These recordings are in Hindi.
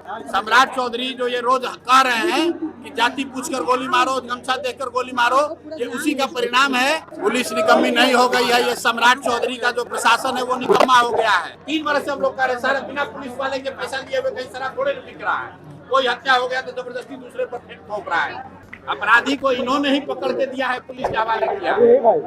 सम्राट चौधरी जो ये रोज कह रहे हैं कि जाति पूछकर गोली मारो, गमछा देखकर गोली मारो, ये उसी का परिणाम है। पुलिस निकम्मी नहीं हो गई है, ये सम्राट चौधरी का जो प्रशासन है वो निकम्मा हो गया है। 3 वर्ष से हम लोग कह रहे हैं सर, बिना पुलिस वाले के पैसा लिए हुए कहीं शराब थोड़े बिक रहा है। कोई हत्या हो गया तो जबरदस्ती दूसरे पर ठोक रहा है। अपराधी को इन्होंने ही पकड़ के दिया है, पुलिस के हवाले किया।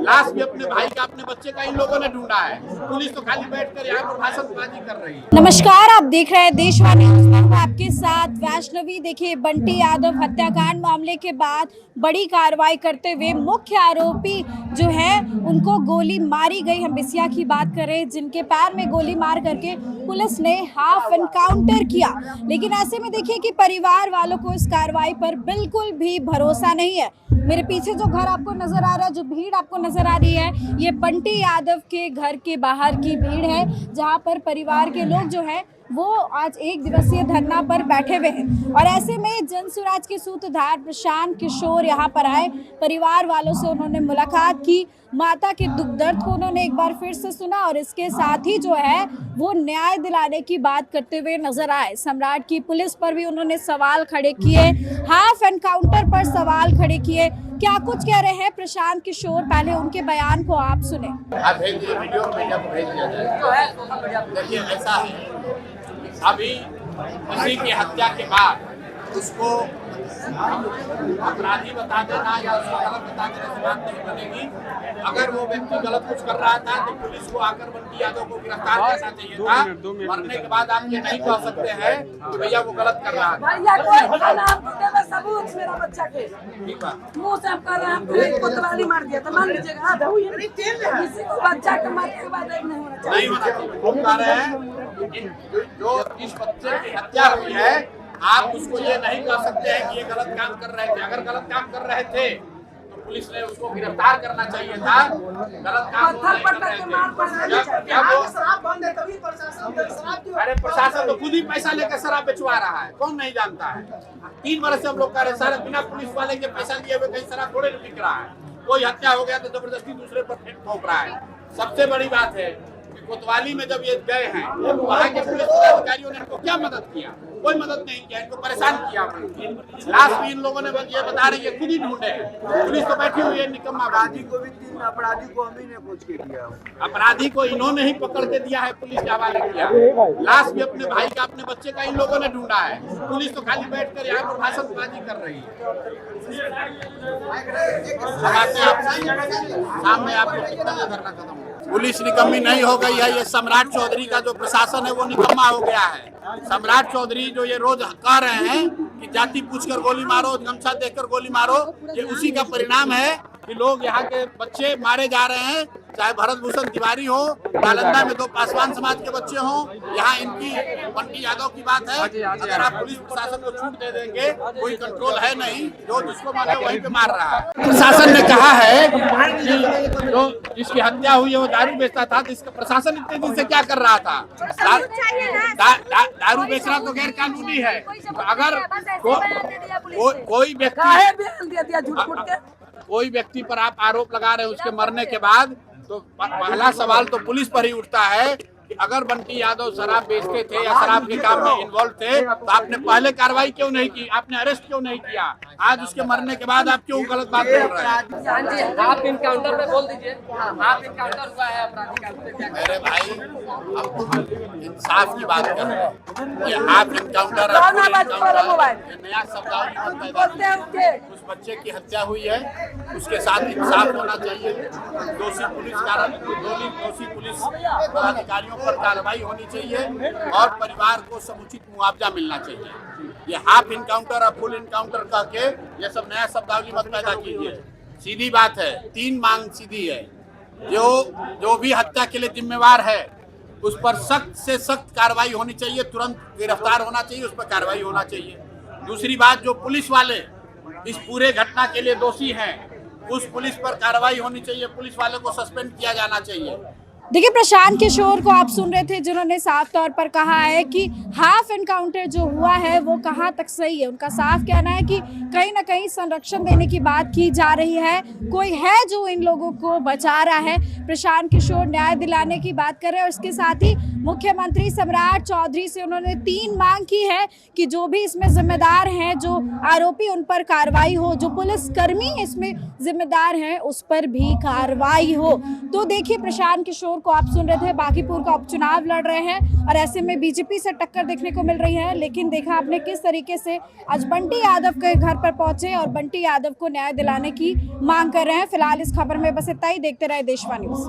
लाश भी अपने भाई का, अपने बच्चे का इन लोगों ने ढूंढा है। पुलिस तो खाली बैठकर यहाँ पर भाषणबाजी कर रही है। नमस्कार, आप देख रहे हैं देशवाणी न्यूज़ में आपके साथ वैष्णवी। देखिए, बंटी यादव हत्याकांड मामले के बाद बड़ी कार्रवाई करते हुए मुख्य आरोपी जो है उनको गोली मारी गई। हम बिसिया की बात करें, जिनके पैर में गोली मार करके पुलिस ने हाफ एनकाउंटर किया। लेकिन ऐसे में देखिए कि परिवार वालों को इस कार्रवाई पर बिल्कुल भी भरोसा नहीं है। मेरे पीछे जो घर आपको नजर आ रहा है, जो भीड़ आपको नजर आ रही है, ये बंटी यादव के घर के बाहर की भीड़ है, जहां पर परिवार के लोग जो है वो आज 1 दिवसीय धरना पर बैठे हुए हैं। और ऐसे में जनसुराज के सूत्रधार प्रशांत किशोर यहाँ पर आए, परिवार वालों से उन्होंने मुलाकात की, माता के दुख दर्द को उन्होंने एक बार फिर से सुना और इसके साथ ही जो है वो न्याय दिलाने की बात करते हुए नजर आए। सम्राट की पुलिस पर भी उन्होंने सवाल खड़े किए, हाफ एनकाउंटर पर सवाल खड़े किए। क्या कुछ कह रहे हैं प्रशांत किशोर, पहले उनके बयान को आप सुने। देखिए, ऐसा है, अभी किसी की हत्या के बाद उसको अपराधी बता देना या उसको गलत बता देने से बात नहीं बनेगी। अगर वो व्यक्ति गलत कुछ कर रहा था तो पुलिस को आकर बंटी यादव को गिरफ्तार करना चाहिए था। मरने के बाद आप ये नहीं कह सकते हैं कि भैया वो गलत कर रहा था। सबूत मेरा बच्चा के मुंह से आप कह रहे हैं कोतवाली मार दिया तो मान लीजिएगा किसी को बच्चा के मारने के बाद नहीं होना चाहिए। हम कह रहे हैं जो इस बच्चे की हत्या हुई है, आप उसको ये नहीं कह सकते हैं कि ये गलत काम कर रहे थे। अगर गलत काम कर रहे थे तो पुलिस ने उसको गिरफ्तार करना चाहिए था। गलत काम अरे प्रशासन तो खुद ही पैसा लेकर शराब बेचवा रहा है, कौन नहीं जानता है। 3 वर्ष से हम लोग कह रहे हैं सर, बिना पुलिस वाले के पैसा लिए हुए कहीं शराब थोड़े बिक रहा है। कोई हत्या हो गया तो जबरदस्ती दूसरे पर ठोक रहा है। सबसे बड़ी बात है कि कोतवाली में जब ये गए हैं, वहाँ के पुलिस अधिकारियों ने इनको क्या मदद किया? कोई मदद नहीं किया, इनको परेशान किया। लाश भी इन लोगों ने ये बता रही है खुद ही ढूंढे हैं। पुलिस तो बैठी हुई है निकम्मा। अपराधी को भी 3 अपराधी को हम ही ने पूछ के दिया। अपराधी को इन्होंने ही पकड़ के दिया है, पुलिस के हवाले किया। लाश भी अपने भाई का, अपने बच्चे का इन लोगों ने ढूंढा है। पुलिस तो खाली बैठकर यहाँ पर भाषणबाजी कर रही है। सामने आपको कितना धरना खत्म। पुलिस निकम्मी नहीं हो गई है, ये सम्राट चौधरी का जो प्रशासन है वो निकम्मा हो गया है। सम्राट चौधरी जो ये रोज कह रहे हैं कि जाति पूछकर गोली मारो, गमछा देखकर गोली मारो, ये उसी का परिणाम है कि लोग यहाँ के बच्चे मारे जा रहे हैं। चाहे भरत भूषण तिवारी हो, नालंदा में 2 पासवान समाज के बच्चे हों, यहाँ इनकी बंटी यादव की बात है। अगर आप पुलिस प्रशासन को छूट दे देंगे, कोई कंट्रोल है नहीं, जो जिसको मारे वहीं पे मार रहा है। प्रशासन ने कहा है कि जो जिसकी हत्या हुई है वो दारू बेचता था, तो इसका प्रशासन इतने दिन से क्या कर रहा था? दारू बेचना तो गैर कानूनी है। अगर कोई व्यक्ति पर आप आरोप लगा रहे हैं उसके मरने के बाद, तो पहला सवाल तो पुलिस पर ही उठता है कि अगर बंटी यादव शराब बेचते थे या शराब के काम में इन्वॉल्व थे तो आपने पहले कार्रवाई क्यों नहीं की? आपने अरेस्ट क्यों नहीं किया? आज उसके मरने के बाद आप क्यों गलत बात बोल रहे हैं? आप इनकाउंटर पे बोल दीजिए। आप इनकाउंटर हुआ है अपराधी का। मेरे भाई, इंसाफ की बात कर रहे हैं। ये आप इनकाउंटर नया शब्दावली पैदा की। उस बच्चे की हत्या हुई है, उसके साथ इंसाफ होना चाहिए। दोषी पुलिस पदाधिकारियों पर कार्रवाई होनी चाहिए और परिवार को समुचित मुआवजा मिलना चाहिए। ये हाफ इनकाउंटर और फुल इनकाउंटर करके ये सब नया शब्दावली मत पैदा कीजिए। सीधी बात है, 3 मांग सीधी है। जो भी हत्या के लिए जिम्मेवार है उस पर सख्त से सख्त कार्रवाई होनी चाहिए, तुरंत गिरफ्तार होना चाहिए, उस पर कार्रवाई होना चाहिए। दूसरी बात, जो पुलिस वाले इस पूरे घटना के लिए दोषी हैं, उस पुलिस पर कार्रवाई होनी चाहिए, पुलिस वाले को सस्पेंड किया जाना चाहिए। देखिए, प्रशांत किशोर को आप सुन रहे थे, जिन्होंने साफ तौर पर कहा है कि हाफ एनकाउंटर जो हुआ है वो कहाँ तक सही है। उनका साफ कहना है कि कहीं ना कहीं संरक्षण देने की बात की जा रही है, कोई है जो इन लोगों को बचा रहा है। प्रशांत किशोर न्याय दिलाने की बात कर रहे हैं और इसके साथ ही मुख्यमंत्री सम्राट चौधरी से उन्होंने 3 मांग की है कि जो भी इसमें जिम्मेदार हैं, जो आरोपी, उन पर कार्रवाई हो, जो पुलिसकर्मी इसमें जिम्मेदार हैं उस पर भी कार्रवाई हो। तो देखिए, प्रशांत किशोर को आप सुन रहे थे, बांकीपुर का उपचुनाव लड़ रहे हैं और ऐसे में बीजेपी से टक्कर देखने को मिल रही है। लेकिन देखा आपने किस तरीके से आज बंटी यादव के घर पर पहुंचे और बंटी यादव को न्याय दिलाने की मांग कर रहे हैं। फिलहाल इस खबर में बस इतना ही। देखते रहे देशवा न्यूज़।